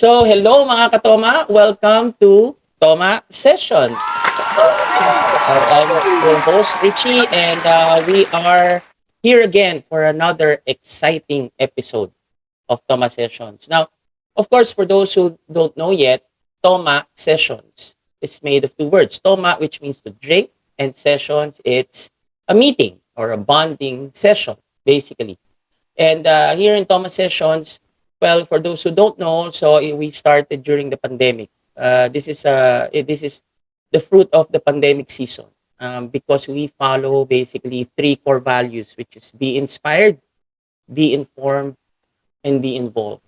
So, hello mga katoma. Welcome to Toma Sessions. I'm your host, Richie, and we are here again for another exciting episode of Toma Sessions. Now, of course, for those who don't know yet, Toma Sessions is made of two words. Toma, which means to drink, and sessions, it's a meeting or a bonding session, basically. And here in Thomas Sessions, well, for those who don't know, so we started during the pandemic. This is the fruit of the pandemic season because we follow basically three core values, which is be inspired, be informed, and be involved.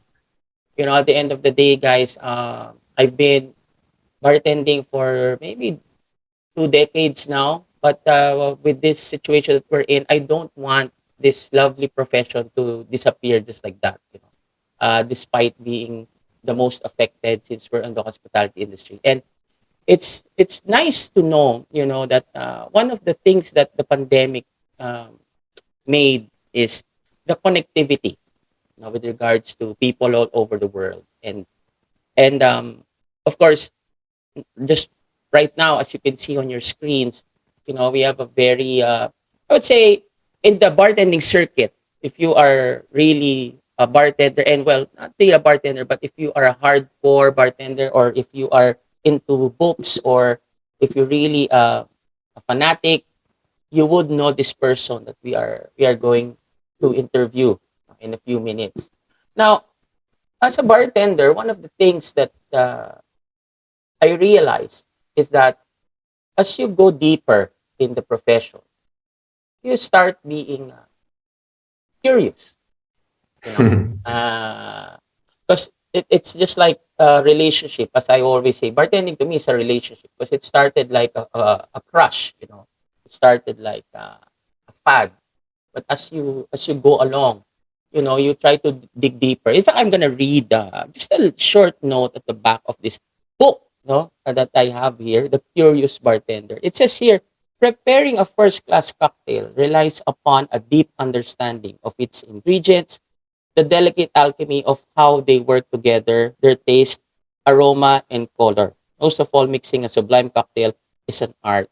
At the end of the day, guys, I've been bartending for maybe 2 decades now. But with this situation that we're in, I don't want this lovely profession to disappear just like that. Despite being the most affected since we're in the hospitality industry, and it's nice to know, that one of the things that the pandemic um, made is the connectivity, with regards to people all over the world, and of course just right now, as you can see on your screens, we have a very, I would say, in the bartending circuit, if you are really a bartender, and well, not really a bartender, but if you are a hardcore bartender, or if you are into books, or if you're really a fanatic, you would know this person that we are going to interview in a few minutes. Now, as a bartender, one of the things that I realized is that as you go deeper in the profession, you start being curious, you know, because it's just like a relationship. As I always say, bartending to me is a relationship because it started like a crush, it started like a fad. But as you go along, you try to dig deeper. In fact, I'm gonna read just a short note at the back of this book, no, that I have here, The Curious Bartender. It says here, preparing a first-class cocktail relies upon a deep understanding of its ingredients, the delicate alchemy of how they work together, their taste, aroma, and color. Most of all, mixing a sublime cocktail is an art.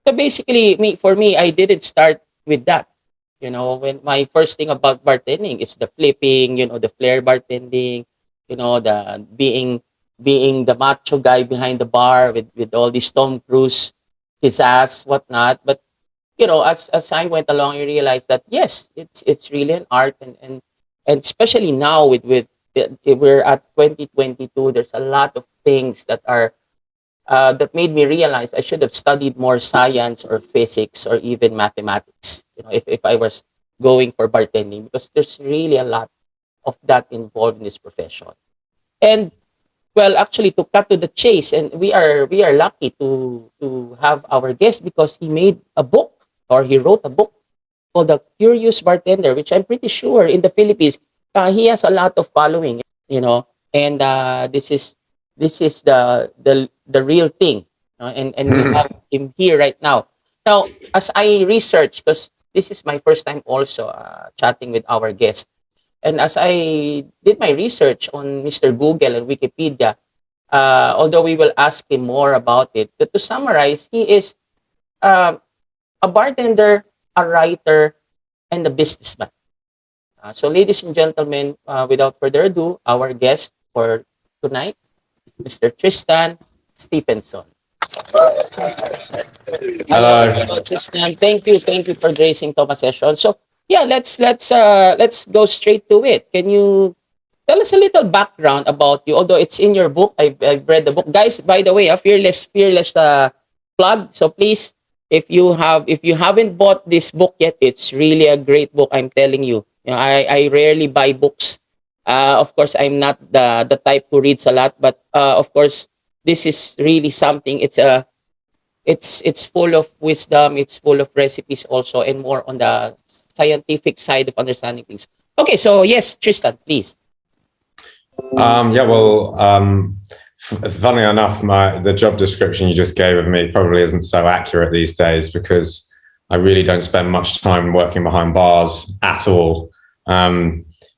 So basically, for me, I didn't start with that. When my first thing about bartending is the flipping, the flair bartending, the being the macho guy behind the bar with all these Tom Cruise pizzazz, whatnot. But as I went along, I realized that yes, it's really an art, and especially now we're at 2022. There's a lot of things that made me realize I should have studied more science or physics or even mathematics. If I was going for bartending, because there's really a lot of that involved in this profession. And well, actually, to cut to the chase, and we are lucky to have our guest because he made a book, or he wrote a book called The Curious Bartender, which I'm pretty sure in the Philippines, he has a lot of following, and this is the real thing, and we have him here right now. Now, as I research, because this is my first time also chatting with our guest, and as I did my research on Mr. Google and Wikipedia, although we will ask him more about it, but to summarize, he is uh, a bartender, a writer, and a businessman. So, ladies and gentlemen, without further ado, our guest for tonight, Mr. Tristan Stephenson. Hello, Hello. hello, Tristan. Thank you for gracing Thomas session. So, yeah, let's go straight to it. Can you tell us a little background about you? Although it's in your book, I've read the book, guys. By the way, a fearless plug. So please, if you haven't bought this book yet, it's really a great book. I'm telling you. I rarely buy books. Of course, I'm not the type who reads a lot, but of course, this is really something. It's full of wisdom, it's full of recipes also, and more on the scientific side of understanding things. Okay, so yes, Tristan, please. Yeah, well, funny enough, the job description you just gave of me probably isn't so accurate these days because I really don't spend much time working behind bars at all.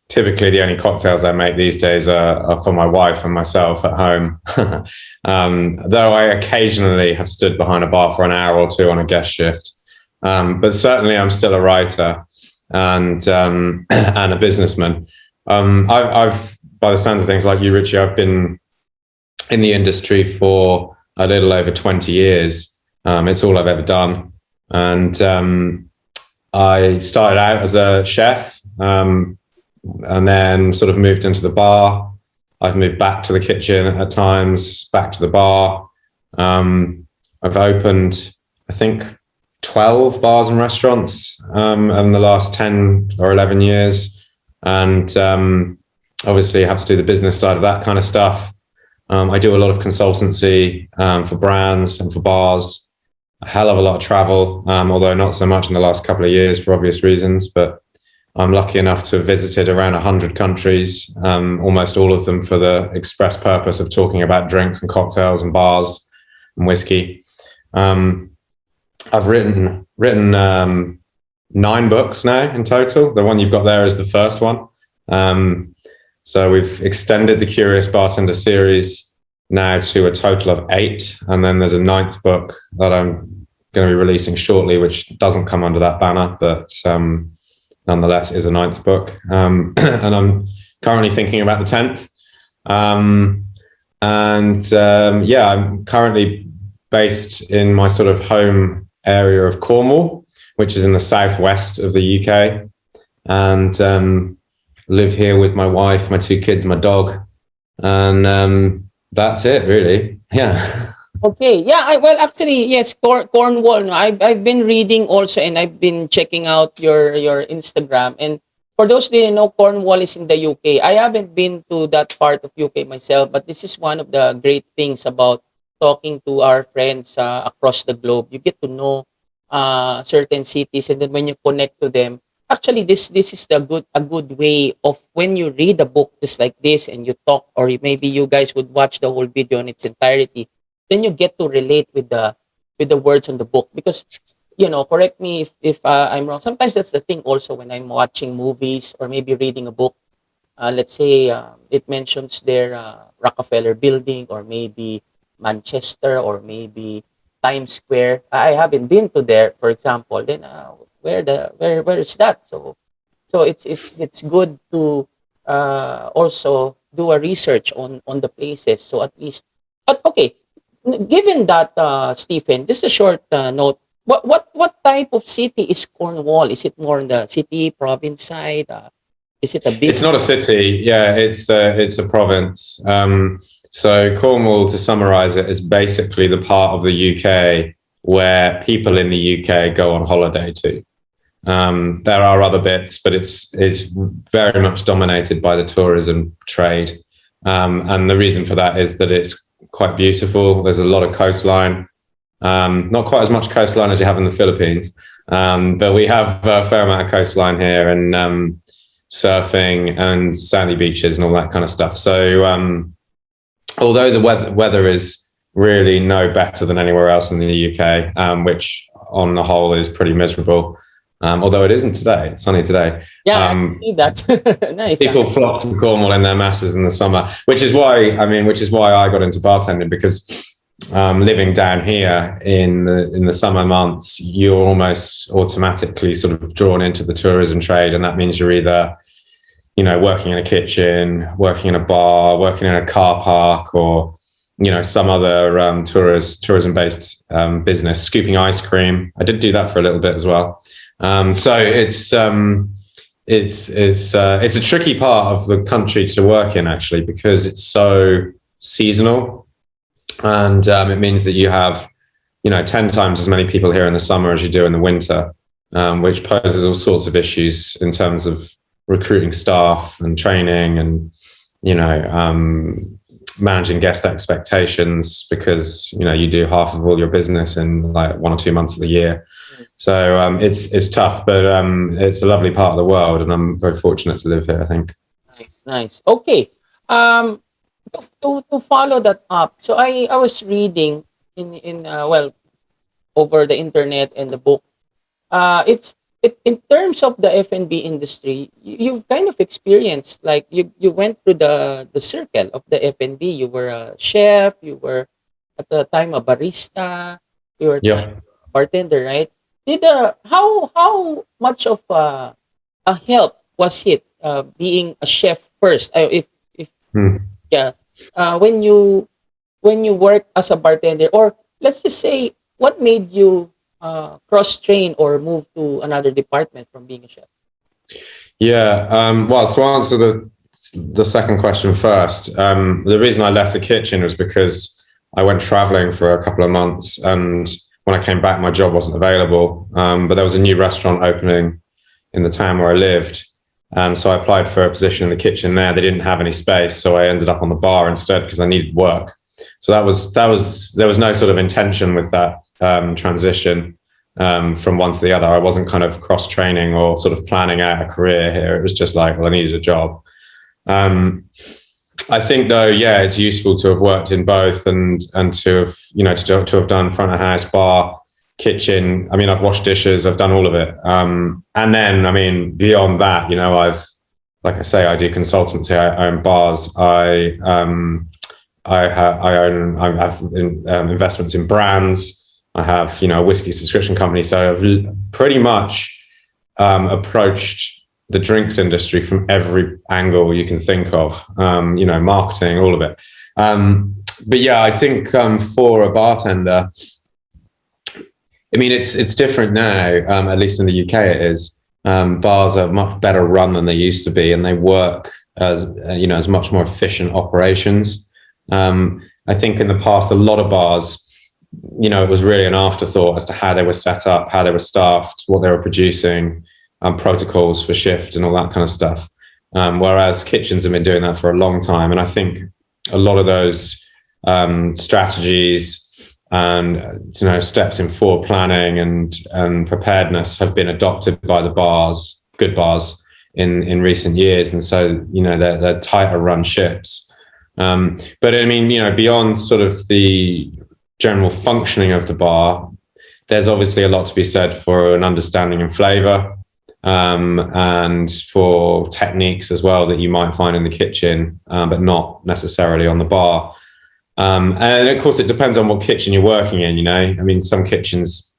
typically the only cocktails I make these days are for my wife and myself at home. Though I occasionally have stood behind a bar for an hour or two on a guest shift. But certainly I'm still a writer and and a businessman. I've, by the sounds of things, like you, Richie, I've been in the industry for a little over 20 years. It's all I've ever done. And I started out as a chef, and then sort of moved into the bar. I've moved back to the kitchen at times, back to the bar. I've opened, I think, 12 bars and restaurants in the last 10 or 11 years. And obviously have to do the business side of that kind of stuff. I do a lot of consultancy for brands and for bars, a hell of a lot of travel, although not so much in the last couple of years for obvious reasons. But I'm lucky enough to have visited around 100 countries, almost all of them for the express purpose of talking about drinks and cocktails and bars and whiskey. I've written 9 books now in total. The one you've got there is the first one. So we've extended the Curious Bartender series now to a total of 8. And then there's a 9th book that I'm going to be releasing shortly, which doesn't come under that banner, but nonetheless is a 9th book. And I'm currently thinking about the 10th. Yeah, I'm currently based in my sort of home area of Cornwall, which is in the southwest of the UK. And live here with my wife, my 2 kids, my dog, and that's it, really. Yeah. Okay. Yeah. Well, actually, yes. Cornwall. No, I've been reading also, and I've been checking out your Instagram. And for those that didn't know, Cornwall is in the UK. I haven't been to that part of UK myself, but this is one of the great things about talking to our friends across the globe. You get to know certain cities, and then when you connect to them, actually, this is a good way of when you read a book just like this and you talk, or maybe you guys would watch the whole video in its entirety, then you get to relate with the words on the book. Because correct me if I'm wrong. Sometimes that's the thing also when I'm watching movies or maybe reading a book. Let's say it mentions their Rockefeller Building, or maybe Manchester, or maybe Times Square. I haven't been to there, for example. Then where is that? So it's good to also do a research on the places. So at least, but okay. Given that, Stephen, just a short note. What type of city is Cornwall? Is it more in the city province side? Is it a big? It's not a city. Yeah, it's a province. So Cornwall, to summarize it, is basically the part of the UK where people in the UK go on holiday to. There are other bits, but it's very much dominated by the tourism trade. And the reason for that is that it's quite beautiful. There's a lot of coastline, not quite as much coastline as you have in the Philippines, but we have a fair amount of coastline here, and surfing and sandy beaches and all that kind of stuff. So although the weather is really no better than anywhere else in the UK, which on the whole is pretty miserable, although it isn't today. It's sunny today. Yeah, I see that. Nice. People flock to Cornwall in their masses in the summer, which is why I got into bartending, because living down here in the summer months, you're almost automatically sort of drawn into the tourism trade, and that means you're either working in a kitchen, working in a bar, working in a car park, or some other tourism-based business, scooping ice cream. I did do that for a little bit as well. So it's a tricky part of the country to work in, actually, because it's so seasonal, and it means that you have 10 times as many people here in the summer as you do in the winter, which poses all sorts of issues in terms of recruiting staff and training, and managing guest expectations, because you do half of all your business in like 1 or 2 months of the year. So it's tough, but it's a lovely part of the world, and I'm very fortunate to live here, I think. Nice. Okay. To follow that up, so I was reading in over the internet and the book. It's in terms of the F&B industry, you've kind of experienced, like, you went through the circle of the F&B. You were a chef, you were at the time a barista, you were time Yeah. bartender, right? Did how much of a help was it being a chef first? If Hmm. yeah, when you work as a bartender, or let's just say, what made you cross train or move to another department from being a chef? Yeah. Well, to answer the second question first, the reason I left the kitchen was because I went traveling for a couple of months, and when I came back, my job wasn't available. But there was a new restaurant opening in the town where I lived. So I applied for a position in the kitchen there. They didn't have any space, so I ended up on the bar instead because I needed work. So there was no sort of intention with that transition from one to the other. I wasn't kind of cross training or sort of planning out a career here. It was just like, well, I needed a job. I think though, yeah, it's useful to have worked in both and to have, to have done front of house, bar, kitchen. I mean, I've washed dishes, I've done all of it. And then, I mean, beyond that, like I say, I do consultancy, I own bars, I have investments in brands. I have, a whiskey subscription company. So I've pretty much approached the drinks industry from every angle you can think of, marketing, all of it. But yeah, I think for a bartender, I mean, it's different now, at least in the UK it is. Bars are much better run than they used to be, and they work as much more efficient operations. I think in the past, a lot of bars, it was really an afterthought as to how they were set up, how they were staffed, what they were producing, protocols for shift and all that kind of stuff. Whereas kitchens have been doing that for a long time. And I think a lot of those strategies and steps in forward planning and preparedness have been adopted by the bars, good bars, in recent years. And so, they're tighter run ships. But I mean, beyond sort of the general functioning of the bar, there's obviously a lot to be said for an understanding in flavor, and for techniques as well that you might find in the kitchen, but not necessarily on the bar. And of course, it depends on what kitchen you're working in. I mean, some kitchens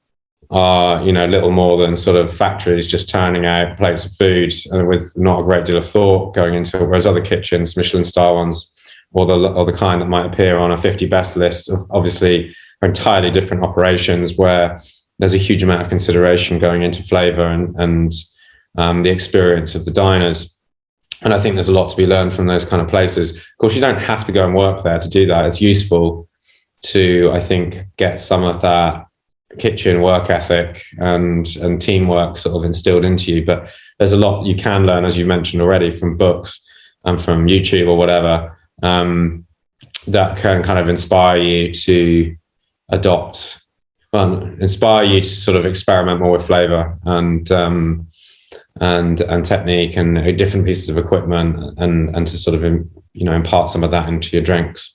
are, little more than sort of factories just turning out plates of food with not a great deal of thought going into it. Whereas other kitchens, Michelin star ones, or the kind that might appear on a 50 best list, obviously are entirely different operations where there's a huge amount of consideration going into flavor and the experience of the diners. And I think there's a lot to be learned from those kind of places. Of course, you don't have to go and work there to do that. It's useful to, I think, get some of that kitchen work ethic and teamwork sort of instilled into you. But there's a lot you can learn, as you mentioned already, from books and from YouTube or whatever, that can kind of inspire you to inspire you to sort of experiment more with flavor and technique and different pieces of equipment and to sort of impart some of that into your drinks.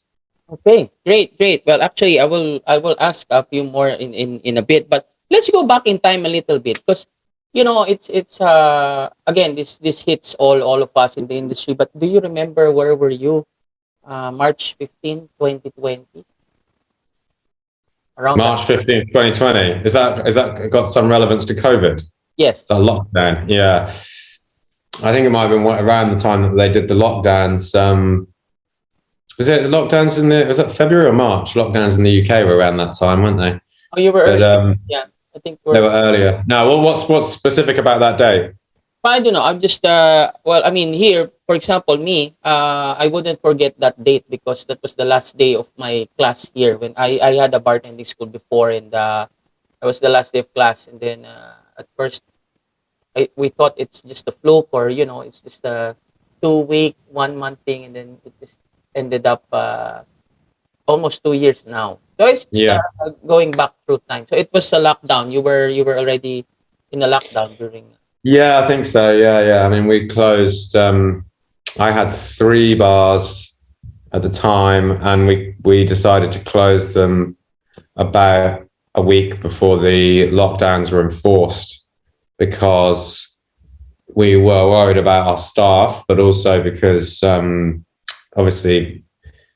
Okay, great. Well, actually, I will ask a few more in a bit, but let's go back in time a little bit, because it's again, this hits all of us in the industry. But do you remember where were you March 15, 2020? Around that. March 15th, 2020. Is that got some relevance to COVID? Yes. The lockdown. Yeah. I think it might have been around the time that they did the lockdowns. Was it lockdowns was that February or March? Lockdowns in the UK were around that time, weren't they? Oh, you were early. Yeah, I think they were earlier. No, well, what's specific about that date? I don't know. I'm just well, I mean, here, for example, me, I wouldn't forget that date because that was the last day of my class here when I had a bartending school before, and that was the last day of class. And then at first, we thought it's just a fluke, or it's just a 2 week, 1 month thing, and then it just ended up almost 2 years now. So it's going back through time. So it was a lockdown. You were already in a lockdown during. Yeah, I think so. Yeah. I mean, we closed. I had 3 bars at the time, and we decided to close them about a week before the lockdowns were enforced. because we were worried about our staff, but also because obviously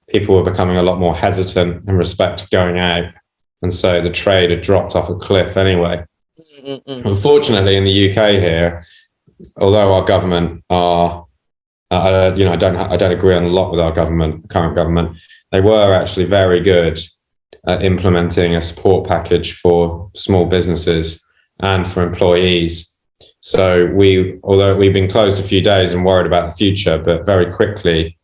people were becoming a lot more hesitant in respect to going out. And so the trade had dropped off a cliff anyway. Unfortunately, in the UK here, although our government are, I don't agree on a lot with our current government, they were actually very good at implementing a support package for small businesses and for employees. So although we've been closed a few days and worried about the future, but very quickly,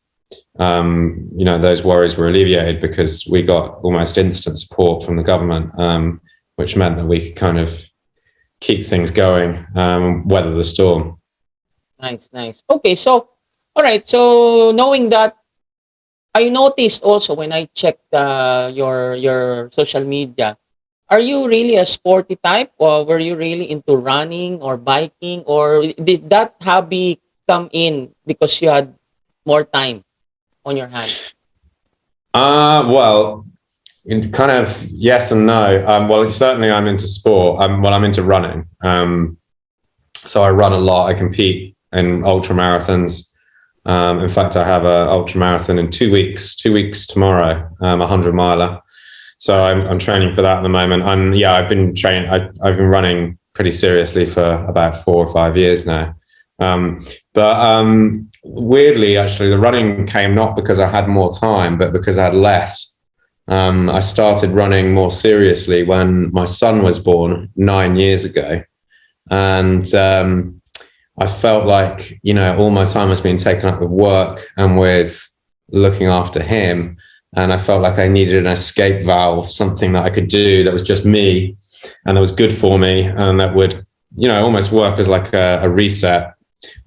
those worries were alleviated because we got almost instant support from the government, which meant that we could kind of keep things going, weather the storm. Nice. Okay, so all right. So knowing that, I noticed also when I checked your social media, are you really a sporty type, or were you really into running or biking, or did that hobby come in because you had more time on your hands? Well, kind of yes and no. Well, certainly I'm into sport. I'm into running. So I run a lot. I compete in ultra marathons. In fact, I have an ultra marathon in 2 weeks. 2 weeks tomorrow, 100-miler. So I'm training for that at the moment. I've been training. I've been running pretty seriously for about 4 or 5 years now. But weirdly, actually, the running came not because I had more time, but because I had less. I started running more seriously when my son was born 9 years ago. And I felt like, all my time was being taken up with work and with looking after him. And I felt like I needed an escape valve, something that I could do that was just me and that was good for me and that would, almost work as like a reset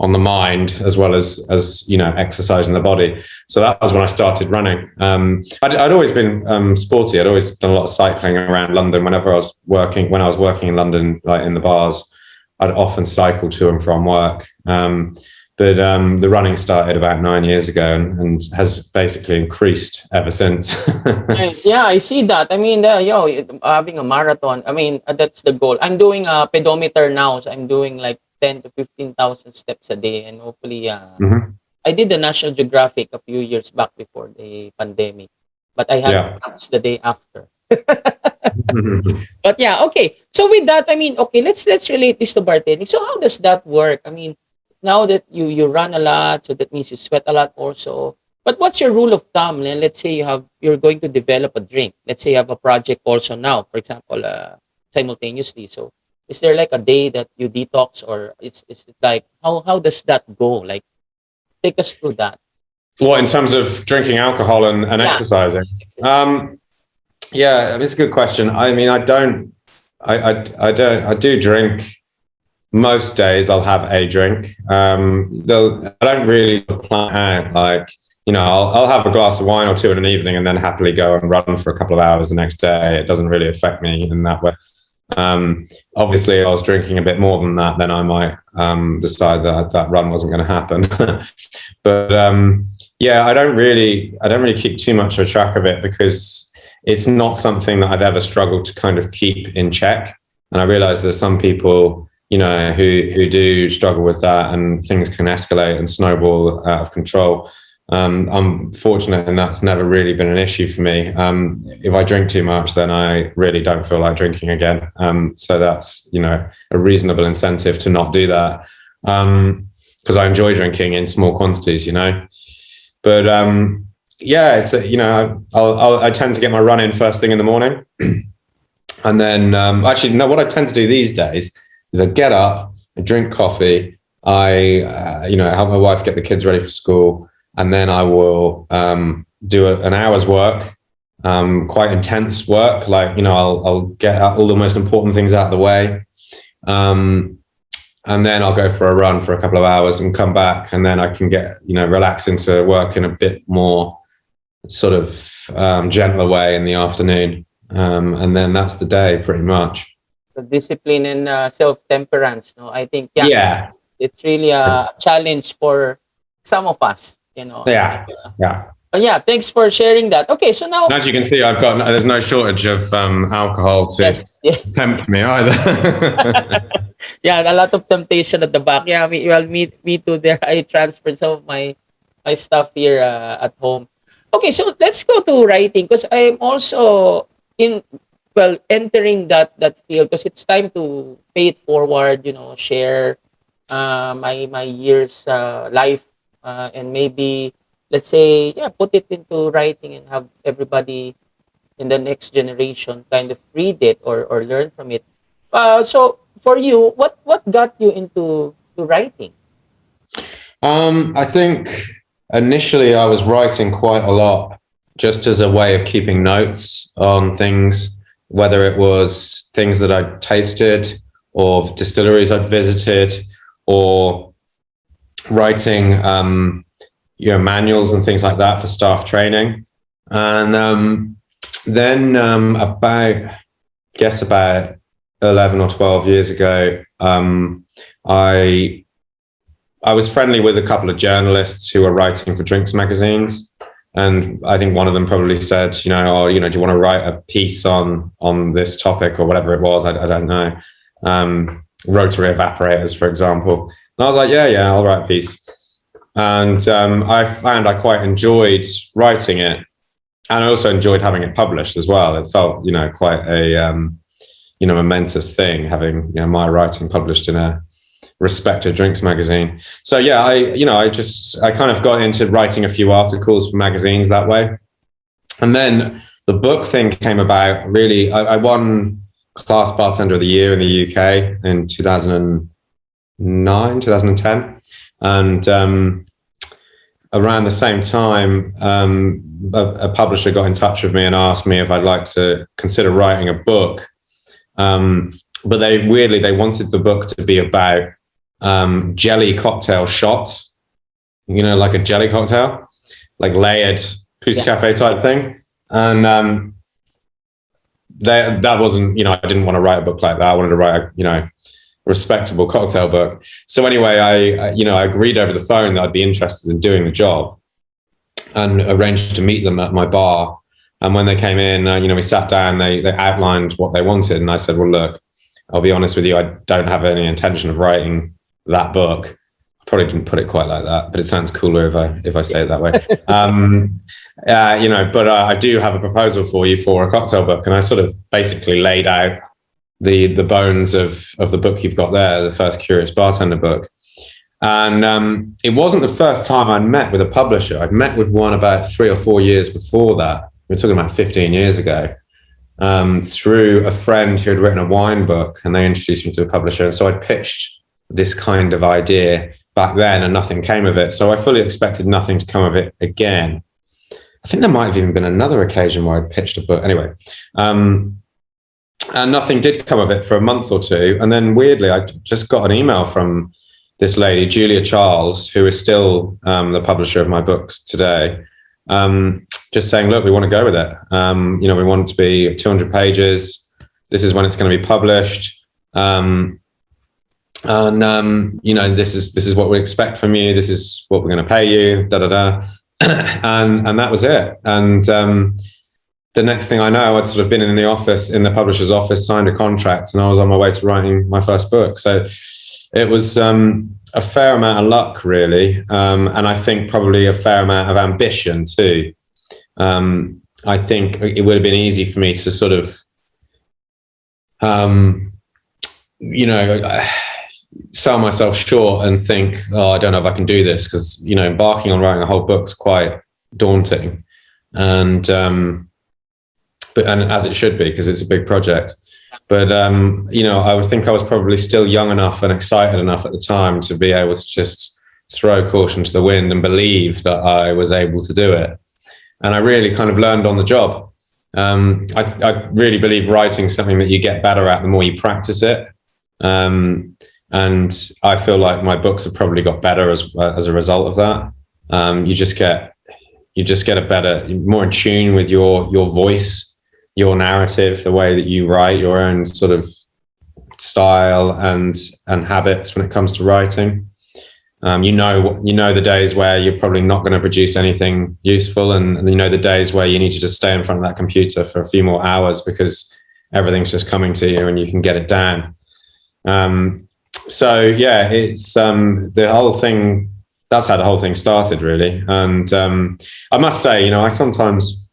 on the mind as well as exercising the body. So that was when I started running. I'd always been sporty. I'd always done a lot of cycling around London. When I was working in London, like in the bars, I'd often cycle to and from work. But the running started about 9 years ago and has basically increased ever since. Nice. Yeah, I see that. I mean, having a marathon, I mean, that's the goal. I'm doing a pedometer now. So I'm doing like 10 to 15,000 steps a day. And hopefully, I did the National Geographic a few years back before the pandemic. But I had naps the day after. But yeah, okay. So with that, I mean, okay, let's relate this to bartending. So how does that work? I mean, now that you run a lot, so that means you sweat a lot also. But what's your rule of thumb? Let's say you're going to develop a drink. Let's say you have a project also now, for example, simultaneously. So is there like a day that you detox, or it's like how does that go? Like, take us through that. What, in terms of drinking alcohol and exercising? Yeah, it's a good question. I mean, I do drink. Most days I'll have a drink. I don't really plan out, like, I'll have a glass of wine or two in an evening and then happily go and run for a couple of hours the next day. It doesn't really affect me in that way. Obviously, if I was drinking a bit more than that, then I might decide that run wasn't going to happen. But I don't really keep too much of a track of it because it's not something that I've ever struggled to kind of keep in check. And I realize there's some people, who do struggle with that, and things can escalate and snowball out of control. I'm fortunate, and that's never really been an issue for me. If I drink too much, then I really don't feel like drinking again. So that's, a reasonable incentive to not do that, because I enjoy drinking in small quantities, But it's I tend to get my run in first thing in the morning, and then what I tend to do these days is I get up, I drink coffee, I help my wife get the kids ready for school, and then I will do an hour's work, quite intense work. Like, I'll get all the most important things out of the way, and then I'll go for a run for a couple of hours and come back, and then I can get relax into work in a bit more sort of gentler way in the afternoon, and then that's the day pretty much. The discipline and self-temperance. No, I think it's really a challenge for some of us. Yeah. But yeah, thanks for sharing that. Okay, so now, as you can see, there's no shortage of alcohol to tempt me either. Yeah, a lot of temptation at the back. Yeah, me too. There, I transferred some of my stuff here at home. Okay, so let's go to writing because I'm also in entering that field because it's time to pay it forward. Share my years life and maybe let's say put it into writing and have everybody in the next generation kind of read it or learn from it. So for you, what got you into to writing? I think initially I was writing quite a lot just as a way of keeping notes on things, whether it was things that I'd tasted or distilleries I'd visited, or writing manuals and things like that for staff training. And then about 11 or 12 years ago, I was friendly with a couple of journalists who were writing for drinks magazines. And I think one of them probably said, do you want to write a piece on this topic or whatever it was? I don't know. Rotary evaporators, for example. And I was like, yeah, I'll write a piece. And I found I quite enjoyed writing it. And I also enjoyed having it published as well. It felt, quite a, momentous thing having, my writing published in a respected drinks magazine. So yeah, I kind of got into writing a few articles for magazines that way. And then the book thing came about really. I won Class Bartender of the Year in the UK in 2009, 2010. And around the same time, a publisher got in touch with me and asked me if I'd like to consider writing a book. But they wanted the book to be about jelly cocktail shots, like a jelly cocktail, like layered Pousse Cafe type thing. And that wasn't, I didn't want to write a book like that. I wanted to write a, respectable cocktail book. So anyway, I agreed over the phone that I'd be interested in doing the job and arranged to meet them at my bar. And when they came in, we sat down, they outlined what they wanted. And I said, well, look, I'll be honest with you, I don't have any intention of writing that book. I probably didn't put it quite like that, but it sounds cooler if I say it that way. But I do have a proposal for you for a cocktail book. And I sort of basically laid out the bones of the book you've got there, the first Curious Bartender book. And it wasn't the first time I'd met with a publisher. I'd met with one about 3 or 4 years before that. We're talking about 15 years ago, through a friend who had written a wine book, and they introduced me to a publisher. And so I pitched this kind of idea back then and nothing came of it. So I fully expected nothing to come of it again. I think there might have even been another occasion where I pitched a book. Anyway, and nothing did come of it for a month or two. And then weirdly, I just got an email from this lady, Julia Charles, who is still the publisher of my books today, just saying, look, we want to go with it. We want it to be 200 pages. This is when it's going to be published. This is what we expect from you. This is what we're going to pay you, and that was it. And the next thing I know, I'd sort of been in the publisher's office, signed a contract, and I was on my way to writing my first book. So it was a fair amount of luck, really, and I think probably a fair amount of ambition too. I think it would have been easy for me to sort of, sell myself short and think, I don't know if I can do this, because embarking on writing a whole book's quite daunting, and as it should be, because it's a big project. But I would think I was probably still young enough and excited enough at the time to be able to just throw caution to the wind and believe that I was able to do it. And I really kind of learned on the job. I really believe writing is something that you get better at the more you practice it. And I feel like my books have probably got better as a result of that. You just get a better, more in tune with your voice, your narrative, the way that you write, your own sort of style and habits when it comes to writing. The days where you're probably not going to produce anything useful, and the days where you need to just stay in front of that computer for a few more hours because everything's just coming to you and you can get it down. So yeah, it's the whole thing. That's how the whole thing started, really. And I must say, I sometimes,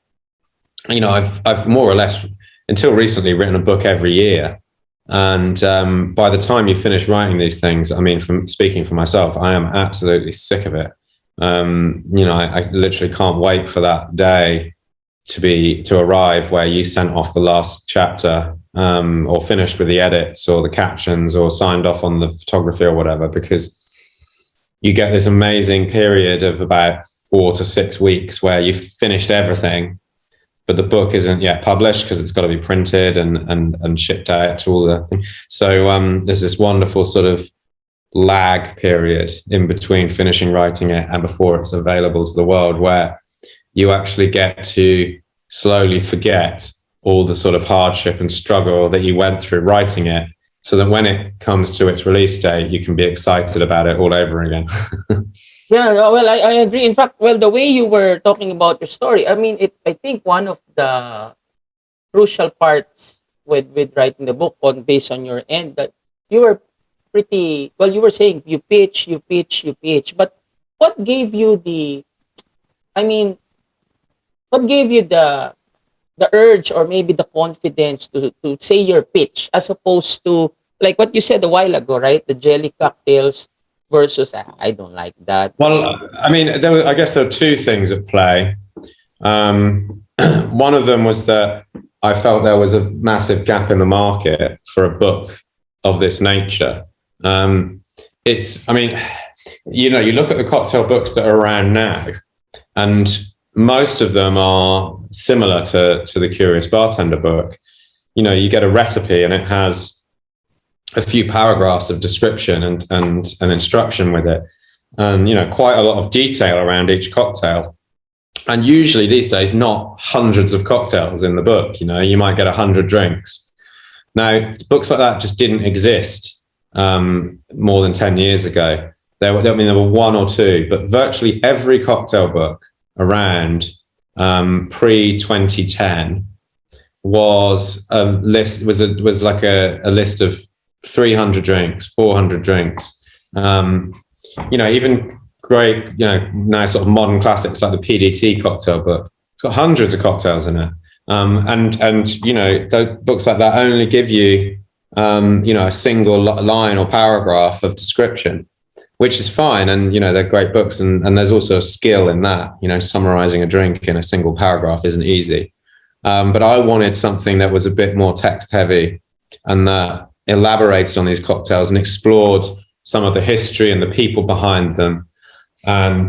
I've more or less until recently written a book every year. And by the time you finish writing these things, I mean, from speaking for myself, I am absolutely sick of it. I literally can't wait for that day to arrive where you sent off the last chapter, or finished with the edits or the captions or signed off on the photography or whatever, because you get this amazing period of about 4 to 6 weeks where you've finished everything, but the book isn't yet published because it's got to be printed and shipped out to all the things. So there's this wonderful sort of lag period in between finishing writing it and before it's available to the world, where you actually get to slowly forget all the sort of hardship and struggle that you went through writing it, so that when it comes to its release date, you can be excited about it all over again. Yeah, no, well, I agree. In fact, well, the way you were talking about your story, I mean, I think one of the crucial parts with writing the book on based on your end, that you were pretty well. You were saying you pitch, you pitch, you pitch, but what gave you the? I mean, what gave you the urge or maybe the confidence to say your pitch as opposed to like what you said a while ago, right? The jelly cocktails versus I don't like that. Well, I mean, I guess there are two things at play. One of them was that I felt there was a massive gap in the market for a book of this nature. I mean, you look at the cocktail books that are around now, and most of them are similar to the Curious Bartender book. You get a recipe and it has a few paragraphs of description and instruction with it, and quite a lot of detail around each cocktail. And usually these days, not hundreds of cocktails in the book. You might get 100 drinks. Now, books like that just didn't exist more than 10 years ago. There were one or two, but virtually every cocktail book around pre-2010 was a list, was like a list of 300 drinks, 400 drinks. Even great, now sort of modern classics like the PDT cocktail book. It's got hundreds of cocktails in it. And the books like that only give you, a single line or paragraph of description, which is fine. And, they're great books. And there's also a skill in that, summarizing a drink in a single paragraph isn't easy. But I wanted something that was a bit more text heavy and that elaborated on these cocktails and explored some of the history and the people behind them. And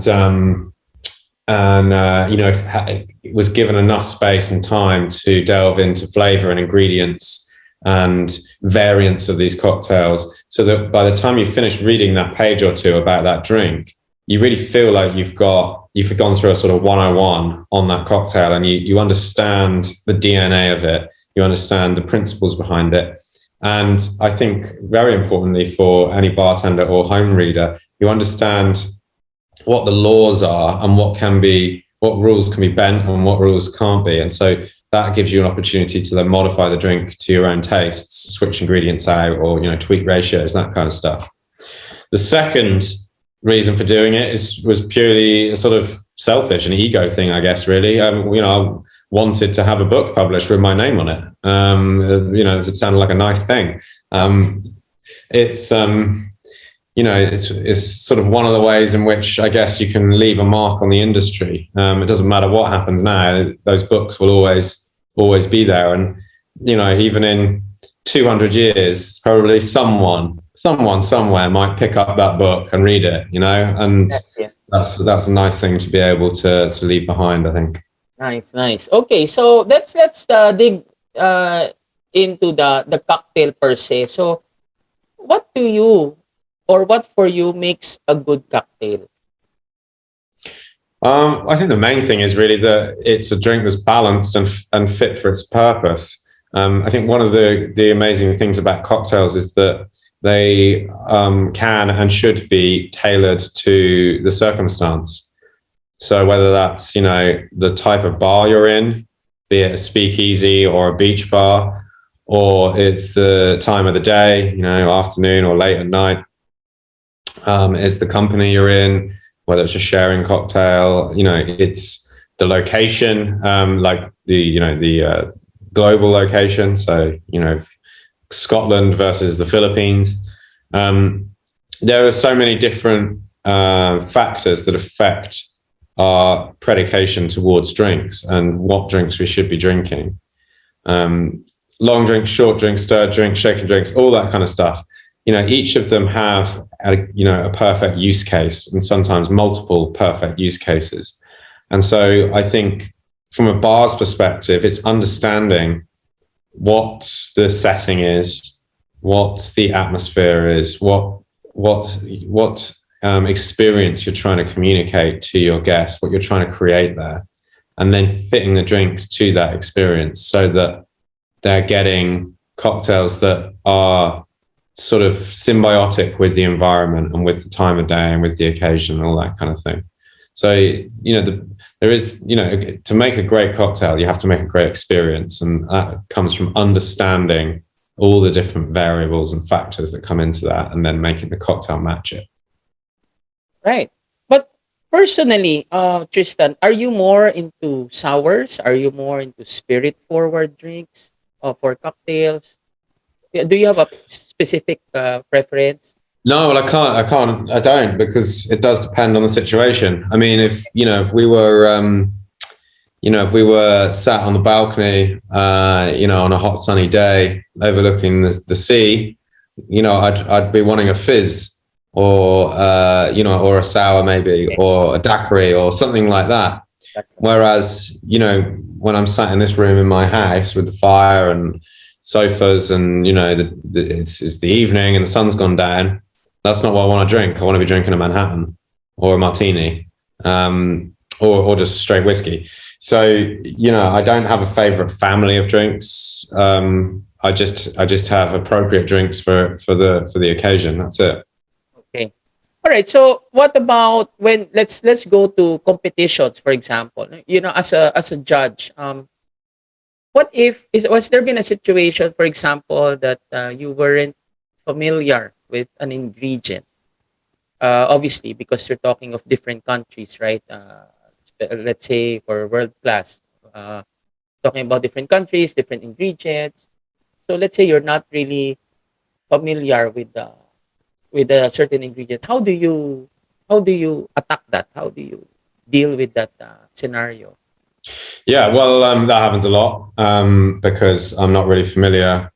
it was given enough space and time to delve into flavor and ingredients and variants of these cocktails, so that by the time you finish reading that page or two about that drink, you really feel like you've gone through a sort of 101 on that cocktail, and you understand the DNA of it, you understand the principles behind it. And I think very importantly for any bartender or home reader, you understand what the laws are and what rules can be bent and what rules can't be. And so that gives you an opportunity to then modify the drink to your own tastes, switch ingredients out, or tweak ratios, that kind of stuff. The second reason for doing it was purely a sort of selfish and ego thing, I guess, really. I wanted to have a book published with my name on it. It sounded like a nice thing. It's sort of one of the ways in which I guess you can leave a mark on the industry. It doesn't matter what happens now; those books will always be there. And even in 200 years, probably someone somewhere might pick up that book and read it. And Yeah. that's a nice thing to be able to leave behind, I think. Nice. Okay, so let's dig into the cocktail per se. So, what for you makes a good cocktail? I think the main thing is really that it's a drink that's balanced and fit for its purpose. I think one of the amazing things about cocktails is that they can and should be tailored to the circumstance. So whether that's, the type of bar you're in, be it a speakeasy or a beach bar, or it's the time of the day, you know, afternoon or late at night. It's the company you're in, whether it's a sharing cocktail, you know, it's the location, like the global location. So, you know, Scotland versus the Philippines. There are so many different factors that affect our predication towards drinks and what drinks we should be drinking. Long drinks, short drinks, stirred drinks, shaken drinks, all that kind of stuff. You know, each of them have a perfect use case, and sometimes multiple perfect use cases. And so I think from a bar's perspective, it's understanding what the setting is, what the atmosphere is, what experience you're trying to communicate to your guests, what you're trying to create there, and then fitting the drinks to that experience so that they're getting cocktails that are sort of symbiotic with the environment and with the time of day and with the occasion and all that kind of thing. So, you know, there is, you know, to make a great cocktail, you have to make a great experience. And that comes from understanding all the different variables and factors that come into that and then making the cocktail match it. Right. But personally, Tristan, are you more into sours? Are you more into spirit-forward drinks for cocktails? Do you have a specific preference? No, well, I don't, because it does depend on the situation. I mean, if we were sat on the balcony, on a hot sunny day overlooking the sea, you know, I'd be wanting a fizz or a sour maybe, or a daiquiri or something like that. Whereas, you know, when I'm sat in this room in my house with the fire and sofas and, you know, it's the evening and the sun's gone down, that's not what I want to drink. I want to be drinking a Manhattan or a martini, or just a straight whiskey. So, you know, I don't have a favorite family of drinks. I just have appropriate drinks for the occasion. That's it. Okay. All right. So what about when let's go to competitions, for example. You know, as a judge, was there been a situation, for example, that you weren't familiar with an ingredient? Obviously, because you're talking of different countries, right? Let's say for world class, talking about different countries, different ingredients. So let's say you're not really familiar with a certain ingredient. How do you attack that? How do you deal with that scenario? Yeah, well, that happens a lot because I'm not really familiar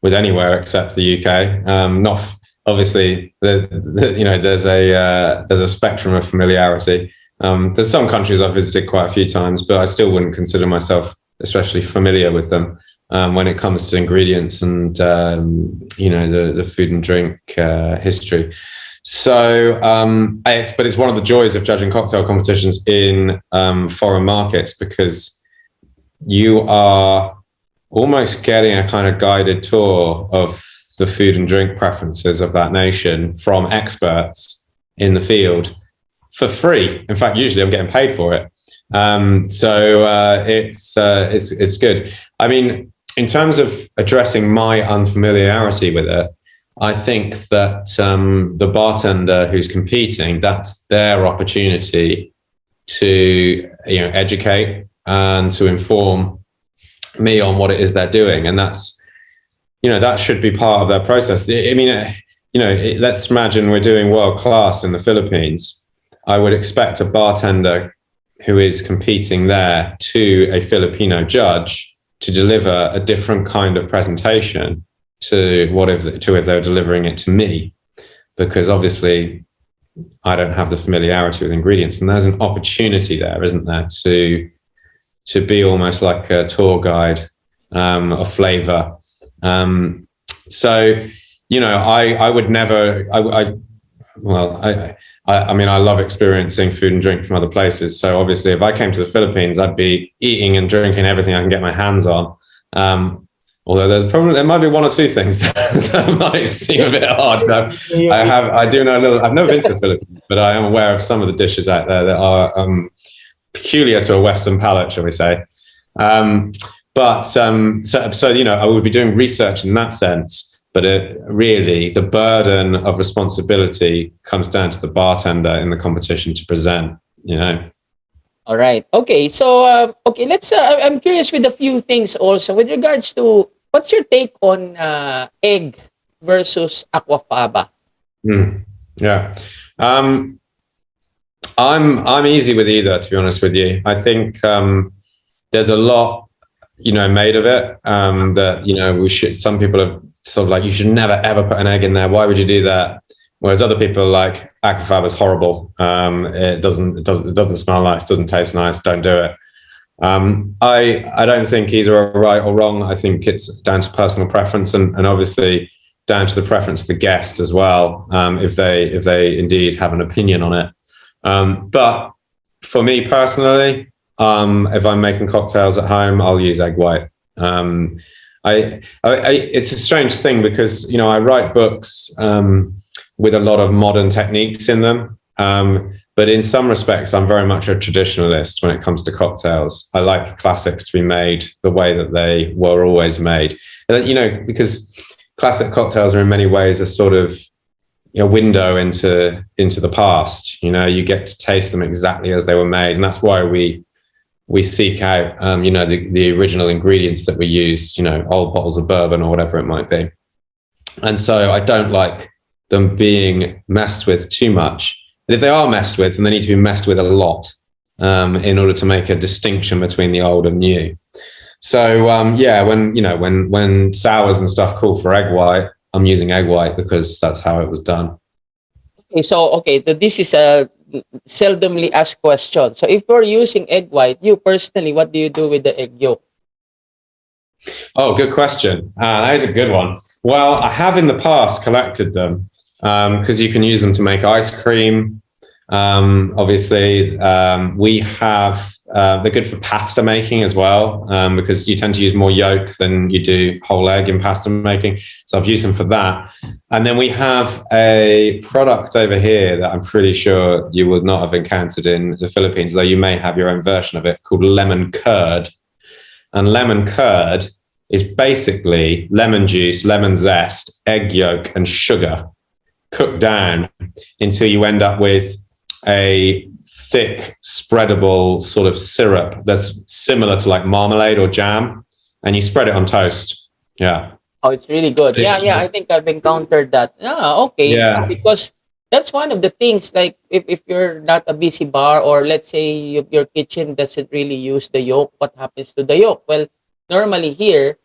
with anywhere except the UK. Obviously, there's a spectrum of familiarity. There's some countries I've visited quite a few times, but I still wouldn't consider myself especially familiar with them when it comes to ingredients and the food and drink history. So, but it's one of the joys of judging cocktail competitions in foreign markets, because you are almost getting a kind of guided tour of the food and drink preferences of that nation from experts in the field for free. In fact, usually I'm getting paid for it. It's good. I mean, in terms of addressing my unfamiliarity with it, I think that the bartender who's competing, that's their opportunity to, you know, educate and to inform me on what it is they're doing. And that's, you know, that should be part of their process. I mean, let's imagine we're doing world class in the Philippines. I would expect a bartender who is competing there to a Filipino judge to deliver a different kind of presentation to if they're delivering it to me, because obviously I don't have the familiarity with ingredients, and there's an opportunity there, isn't there, to be almost like a tour guide of flavor. So, you know, I would never, I mean, I love experiencing food and drink from other places. So obviously if I came to the Philippines, I'd be eating and drinking everything I can get my hands on. Although there might be one or two things that might seem a bit hard. I do know a little. I've never been to the Philippines, but I am aware of some of the dishes out there that are peculiar to a Western palate, shall we say? So I would be doing research in that sense, but really the burden of responsibility comes down to the bartender in the competition to present. All right. Okay. So, okay, let's. I'm curious with a few things also with regards to what's your take on egg versus aquafaba? Yeah. I'm easy with either, to be honest with you. I think there's a lot, made of it. That some people are sort of like, you should never ever put an egg in there. Why would you do that? Whereas other people are like, Aquafaba is horrible. It doesn't smell nice, doesn't taste nice. Don't do it. I don't think either are right or wrong. I think it's down to personal preference and obviously down to the preference of the guest as well. If they indeed have an opinion on it. But for me personally, if I'm making cocktails at home, I'll use egg white. It's a strange thing because I write books with a lot of modern techniques in them, but in some respects, I'm very much a traditionalist when it comes to cocktails. I like classics to be made the way that they were always made, because classic cocktails are in many ways a sort of window into the past. You get to taste them exactly as they were made, and that's why we seek out the original ingredients that we use, old bottles of bourbon or whatever it might be. And so I don't like them being messed with too much. And if they are messed with, then they need to be messed with a lot in order to make a distinction between the old and new. So when sours and stuff call for egg white, I'm using egg white because that's how it was done. Okay, so this is a seldomly asked question. So if you're using egg white, you personally, what do you do with the egg yolk? Oh, good question. That is a good one. Well, I have in the past collected them because you can use them to make ice cream. Obviously, we have they're good for pasta making as well because you tend to use more yolk than you do whole egg in pasta making. So I've used them for that. And then we have a product over here that I'm pretty sure you would not have encountered in the Philippines, though you may have your own version of it, called lemon curd. And lemon curd is basically lemon juice, lemon zest, egg yolk, and sugar cooked down until you end up with a thick, spreadable sort of syrup that's similar to like marmalade or jam, and you spread it on toast. Yeah. Oh, it's really good. Yeah, I think I've encountered that. Okay. Yeah. Because that's one of the things, like if you're not a busy bar, or let's say your kitchen doesn't really use the yolk, what happens to the yolk? Well, normally here,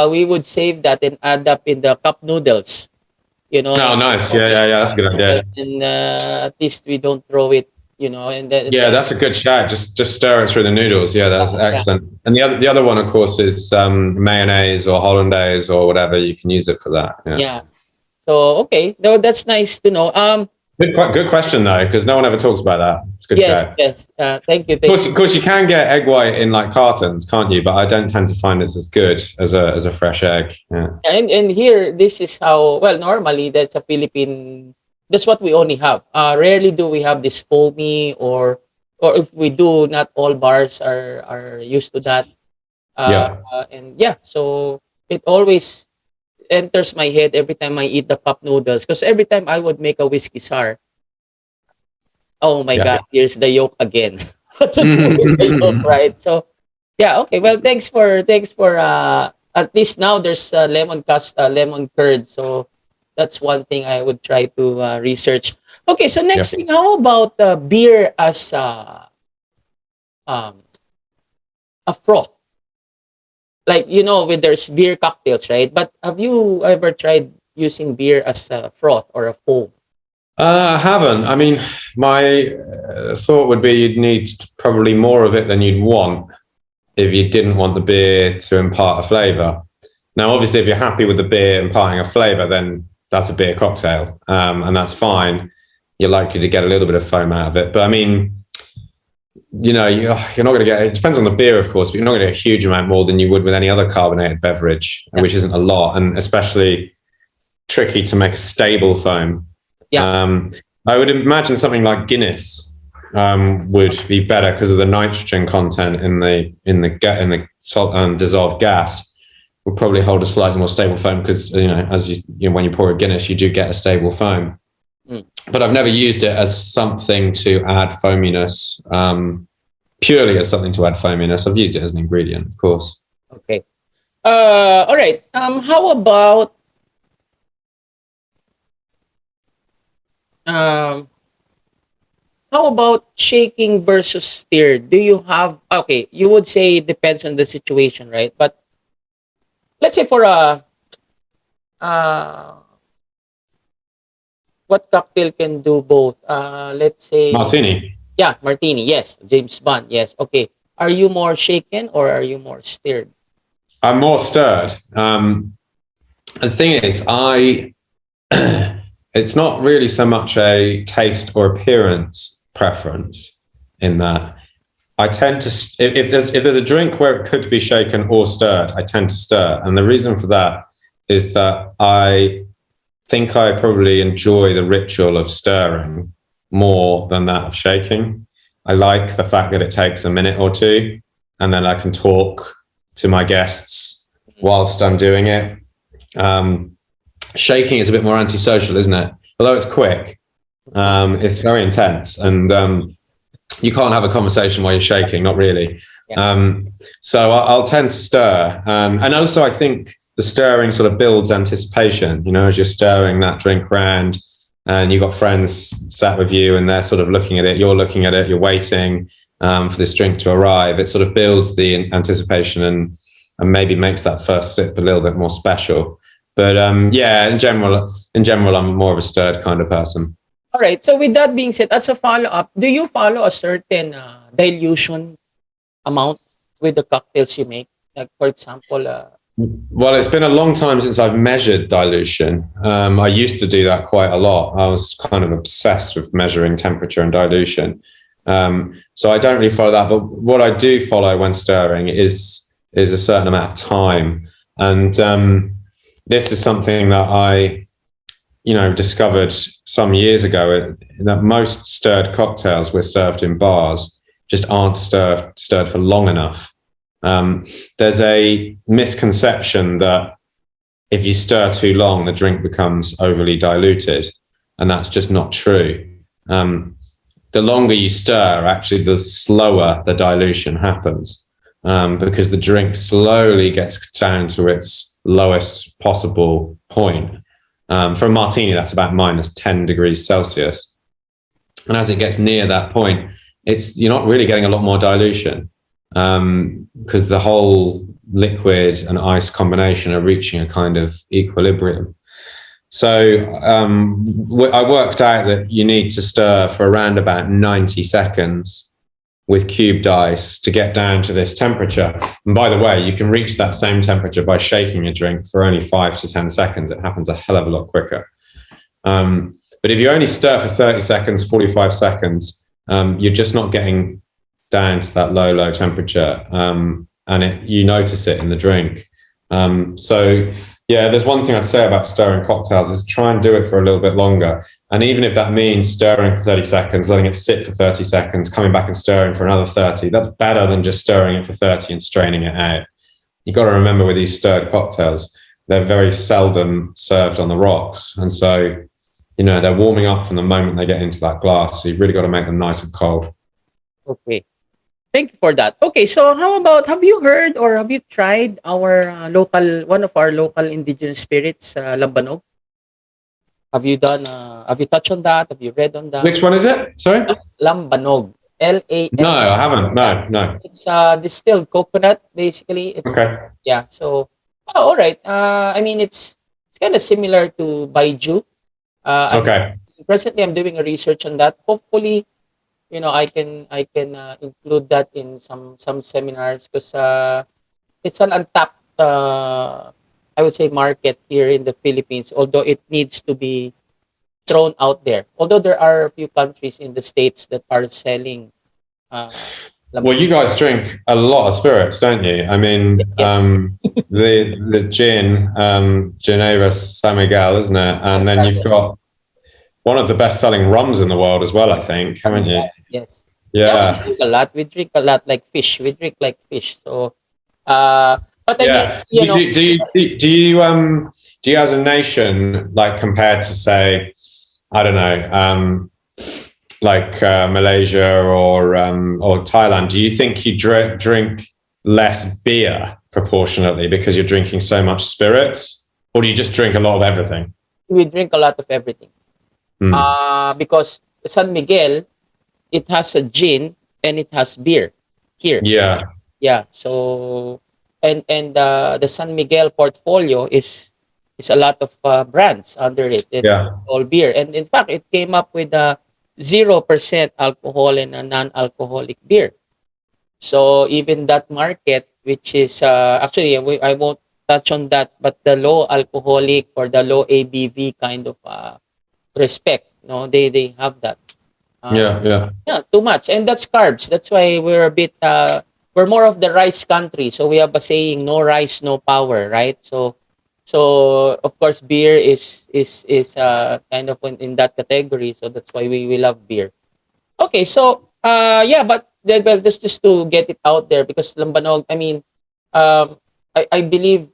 we would save that and add up in the cup noodles. Oh, nice. Yeah. That's a good idea. And at least we don't throw it, and then that's a good shot. Just stir it through the noodles. Yeah, that's excellent. Yeah. And the other one, of course, is mayonnaise or hollandaise or whatever. You can use it for that. Yeah. So okay, no, that's nice to know. Good question though, because no one ever talks about that. It's good. Yes. Thank you. Of course, you can get egg white in like cartons, can't you? But I don't tend to find it's as good as a fresh egg. Yeah. And here, this is how. Well, normally that's a Philippine. That's what we only have. Rarely do we have this foamy, or if we do, not all bars are used to that. So it always enters my head every time I eat the cup noodles, because every time I would make a whiskey sour, oh my God, here's the yolk again. The yolk, right? So yeah, okay. Well, thanks for at least now there's lemon curd. So that's one thing I would try to research. Okay, so next thing, how about beer as a froth? Like, when there's beer cocktails, right? But have you ever tried using beer as a froth or a foam? I haven't. I mean, my thought would be you'd need probably more of it than you'd want if you didn't want the beer to impart a flavor. Now, obviously, if you're happy with the beer imparting a flavor, then that's a beer cocktail, and that's fine. You're likely to get a little bit of foam out of it. But I mean, you're not going to get, it depends on the beer, of course, but you're not going to get a huge amount more than you would with any other carbonated beverage, which isn't a lot, and especially tricky to make a stable foam. I would imagine something like Guinness would be better because of the nitrogen content in the salt, dissolved gas. Will probably hold a slightly more stable foam because when you pour a Guinness, you do get a stable foam. But I've never used it as something to add foaminess, purely as something to add foaminess. I've used it as an ingredient, of course. Okay. All right. How about shaking versus stirred? Do you have, okay, you would say it depends on the situation, right? But let's say for uh, what cocktail can do both? Let's say, Martini. yeah, martini, yes. James Bond, yes. Okay. Are you more shaken or are you more stirred? I'm more stirred. The thing is, it's not really so much a taste or appearance preference in that I tend to, if there's a drink where it could be shaken or stirred, I tend to stir. And the reason for that is that I think I probably enjoy the ritual of stirring more than that of shaking. I like the fact that it takes a minute or two and then I can talk to my guests whilst I'm doing it. Shaking is a bit more antisocial, isn't it? Although it's quick, it's very intense, and you can't have a conversation while you're shaking, not really. Yeah. So I'll tend to stir, and also I think the stirring sort of builds anticipation. As you're stirring that drink around, and you've got friends sat with you, and they're sort of looking at it, you're looking at it, you're waiting for this drink to arrive. It sort of builds the anticipation and maybe makes that first sip a little bit more special. But yeah, in general, I'm more of a stirred kind of person. All right. So with that being said, as a follow-up, do you follow a certain dilution amount with the cocktails you make? Like, for example, well, it's been a long time since I've measured dilution. I used to do that quite a lot. I was kind of obsessed with measuring temperature and dilution. So I don't really follow that. But what I do follow when stirring is a certain amount of time. And this is something that I, discovered some years ago, that most stirred cocktails we're served in bars just aren't stirred for long enough. There's a misconception that if you stir too long, the drink becomes overly diluted, and that's just not true. The longer you stir, actually, the slower the dilution happens, because the drink slowly gets down to its lowest possible point. For a martini, that's about minus 10 degrees Celsius. And as it gets near that point, you're not really getting a lot more dilution, because the whole liquid and ice combination are reaching a kind of equilibrium. So I worked out that you need to stir for around about 90 seconds with cubed ice to get down to this temperature. And by the way, you can reach that same temperature by shaking a drink for only 5 to 10 seconds. It happens a hell of a lot quicker. But if you only stir for 30 seconds, 45 seconds, you're just not getting down to that low temperature. And you notice it in the drink. So yeah, there's one thing I'd say about stirring cocktails is try and do it for a little bit longer. And even if that means stirring for 30 seconds, letting it sit for 30 seconds, coming back and stirring for another 30, that's better than just stirring it for 30 and straining it out. You've got to remember with these stirred cocktails, they're very seldom served on the rocks. And so, they're warming up from the moment they get into that glass. So you've really got to make them nice and cold. Okay. Thank you for that. Okay, so how about, have you heard or have you tried one of our local indigenous spirits, Lambanog? Have you touched on that? Have you read on that? Which one is it? Sorry? Lambanog. L-A-M. No, I haven't. No. It's distilled coconut, basically. Okay. Yeah, so, all right. It's kind of similar to Baiju. Okay. Presently, I'm doing a research on that. Hopefully, I can include that in some seminars, because it's an untapped I would say market here in the Philippines, although it needs to be thrown out there. Although there are a few countries in the States that are selling well, you guys drink a lot of spirits, don't you? I mean, the gin, Ginebra San Miguel, isn't it? And then you've got one of the best-selling rums in the world as well, I think, haven't you? Yes. Yeah, we Yeah. drink a lot. We drink a lot like fish. We drink like fish. So, uh, but I mean, Yeah. Do you as a nation, like compared to say, I don't know, like Malaysia or Thailand, do you think you drink less beer proportionately because you're drinking so much spirits, or do you just drink a lot of everything? we drink a lot of everything. Mm. Because San Miguel, it has a gin and it has beer here. Yeah. Yeah. So, and the San Miguel portfolio is a lot of brands under it. It's Yeah. all beer, and in fact, it came up with a 0% alcohol and a non-alcoholic beer. So even that market, which is actually I won't touch on that, but the low alcoholic or the low ABV kind of respect, no, they have that. Uh, Yeah. Yeah. yeah, too much, and that's carbs. That's why we're a bit we're more of the rice country. So we have a saying, no rice, no power, right? So of course beer is kind of in that category. So that's why we love beer. Okay, so yeah, but well, just to get it out there because Lambanog, I mean, I believe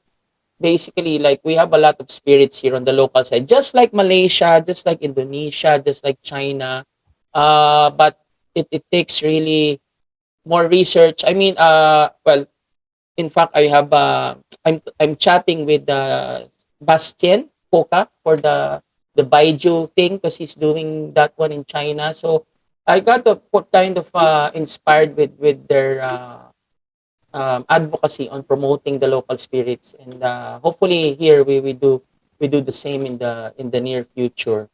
basically like we have a lot of spirits here on the local side, just like Malaysia, just like Indonesia, just like China. But it takes really more research. I mean, well, in fact, I have I'm chatting with Bastien Poca for the Baiju thing because he's doing that one in China. So I got to put kind of inspired with their advocacy on promoting the local spirits, and hopefully here we do the same in the near future.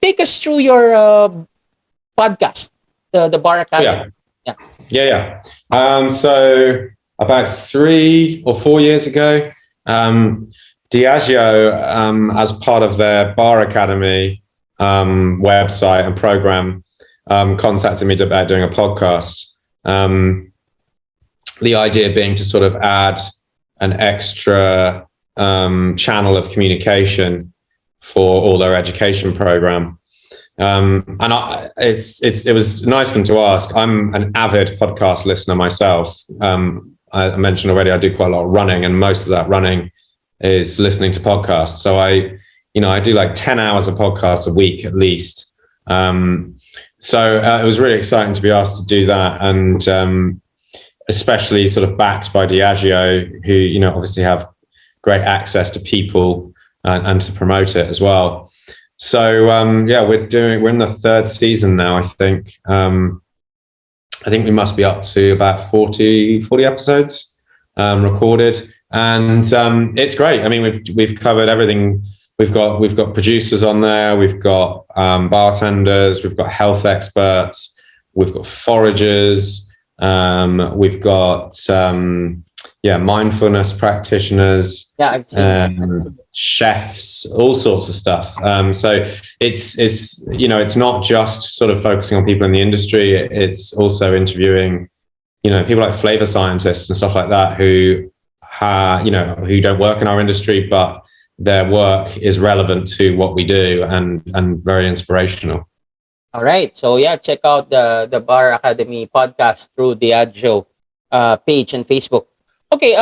Take us through your podcast, the Bar Oh, Academy. yeah. Yeah. Yeah, yeah. So about 3 or 4 years ago, Diageo, as part of their Bar Academy website and program, contacted me about doing a podcast. The idea being to sort of add an extra channel of communication for all their education program. It was nice of them to ask. I'm an avid podcast listener myself. I mentioned already I do quite a lot of running, and most of that running is listening to podcasts. So I do like 10 hours of podcasts a week at least. So it was really exciting to be asked to do that, and especially sort of backed by Diageo, who obviously have great access to people and to promote it as well. So yeah, we're in the third season now, I think. I think we must be up to about 40 episodes recorded, and it's great. I mean, we've covered everything. We've got producers on there, we've got bartenders, we've got health experts, we've got foragers, we've got mindfulness practitioners, Yeah, I've seen chefs, all sorts of stuff. So it's not just sort of focusing on people in the industry. It's also interviewing, people like flavor scientists and stuff like that who don't work in our industry, but their work is relevant to what we do and very inspirational. All right. So yeah, check out the Bar Academy podcast through the Adjo page on Facebook. Okay.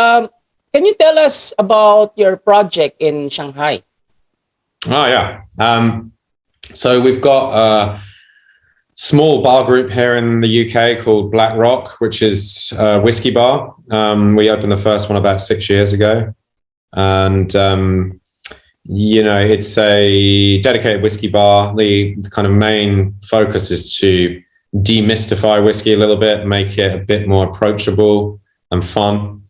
Can you tell us about your project in Shanghai? Oh yeah. So we've got a small bar group here in the UK called Black Rock, which is a whiskey bar. We opened the first one about 6 years ago, and it's a dedicated whiskey bar. The kind of main focus is to demystify whiskey a little bit, make it a bit more approachable and fun.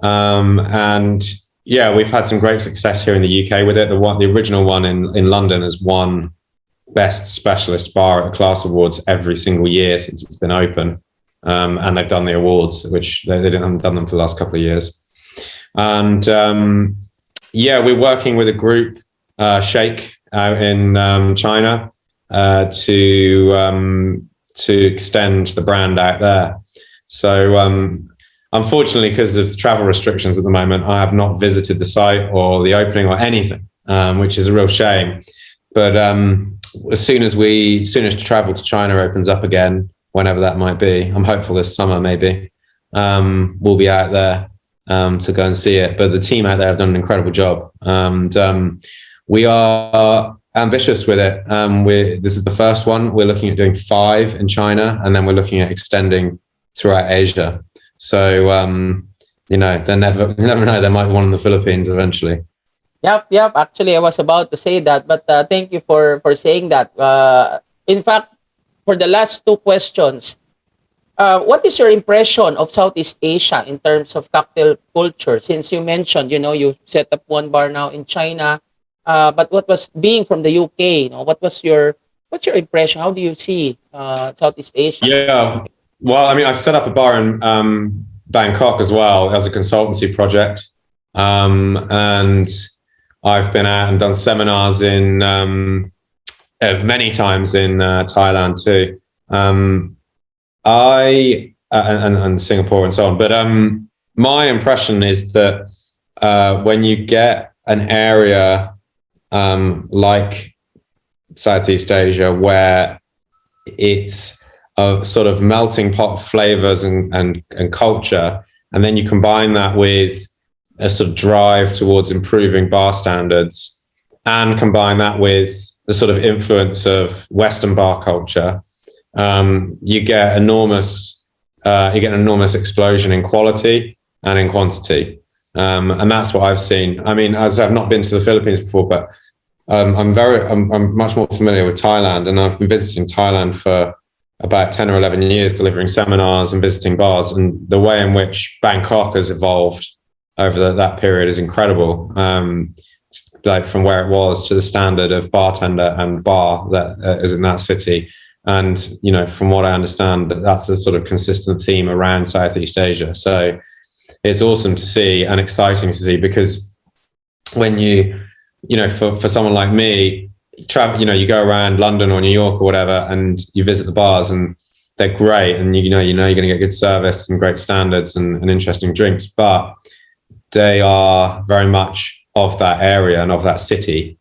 And yeah, we've had some great success here in the UK with it. The original one in London has won Best Specialist Bar at the Class Awards every single year since it's been open. And they've done the awards, which they haven't done them for the last couple of years. And we're working with a group, Shake, out in China, to extend the brand out there. So unfortunately, because of travel restrictions at the moment, I have not visited the site or the opening or anything, which is a real shame. But as soon as travel to China opens up again, whenever that might be. I'm hopeful this summer maybe. We'll be out there to go and see it. But the team out there have done an incredible job, and we are ambitious with it. This is the first one. We're looking at doing 5 in China, and then we're looking at extending throughout Asia. So you never know. There might be one in the Philippines eventually. Yep. Actually, I was about to say that, but thank you for saying that. In fact, for the last two questions, what is your impression of Southeast Asia in terms of cocktail culture? Since you mentioned, you set up one bar now in China, but what was being from the UK? What's your impression? How do you see Southeast Asia? Yeah. Well, I mean, I've set up a bar in Bangkok as well as a consultancy project, and I've been out and done seminars in many times in Thailand too. And Singapore and so on. But my impression is that when you get an area like Southeast Asia, where it's a sort of melting pot of flavors and culture, and then you combine that with a sort of drive towards improving bar standards, and combine that with the sort of influence of Western bar culture, you get an enormous explosion in quality and in quantity. And that's what I've seen. I mean, as I've not been to the Philippines before, but I'm much more familiar with Thailand, and I've been visiting Thailand for about 10 or 11 years, delivering seminars and visiting bars. And the way in which Bangkok has evolved over that period is incredible. Like from where it was to the standard of bartender and bar that is in that city. And, from what I understand, that's a sort of consistent theme around Southeast Asia. So it's awesome to see and exciting to see, because when for someone like me, travel, you go around London or New York or whatever, and you visit the bars and they're great. And you're going to get good service and great standards and interesting drinks, but they are very much of that area and of that city.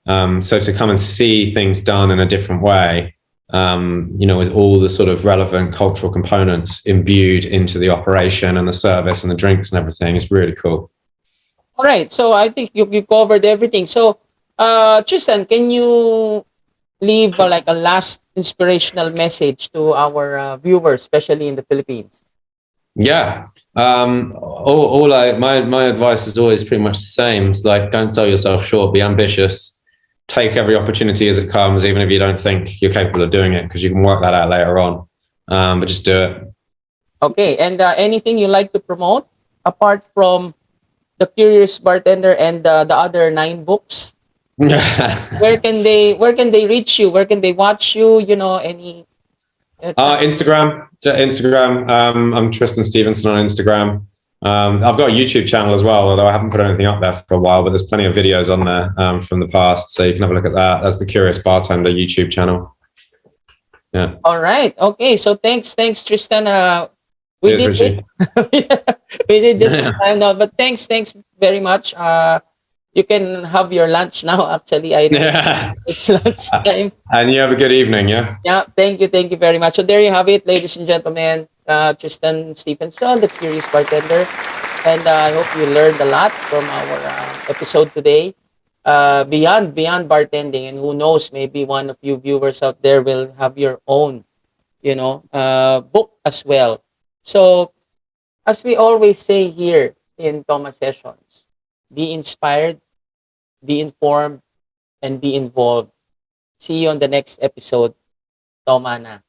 So to come and see things done in a different way, with all the sort of relevant cultural components imbued into the operation and the service and the drinks and everything is really cool. All right. So I think you covered everything. So, Tristan, can you leave like a last inspirational message to our viewers, especially in the Philippines? Yeah. My advice is always pretty much the same. It's like, don't sell yourself short, be ambitious, take every opportunity as it comes, even if you don't think you're capable of doing it, because you can work that out later on. But just do it. Okay. And anything you like to promote apart from The Curious Bartender and the other 9 books? Where can they reach you? Where can they watch you? Any Instagram. I'm Tristan Stephenson on Instagram. I've got a YouTube channel as well, although I haven't put anything up there for a while, but there's plenty of videos on there from the past, so you can have a look at that. That's the Curious Bartender YouTube channel. Yeah. All right. Okay. So thanks, Tristan. We Cheers, did Richie. we did just in time now, but thanks very much. You can have your lunch now. Actually, I know Yeah. it's lunchtime. And you have a good evening, yeah? Yeah. Thank you very much. So there you have it, ladies and gentlemen. Tristan Stephenson, the Curious Bartender, and I hope you learned a lot from our episode today. Beyond bartending, and who knows, maybe one of you viewers out there will have your own, book as well. So, as we always say here in Thomas Sessions, be inspired, be informed, and be involved. See you on the next episode. Toma na.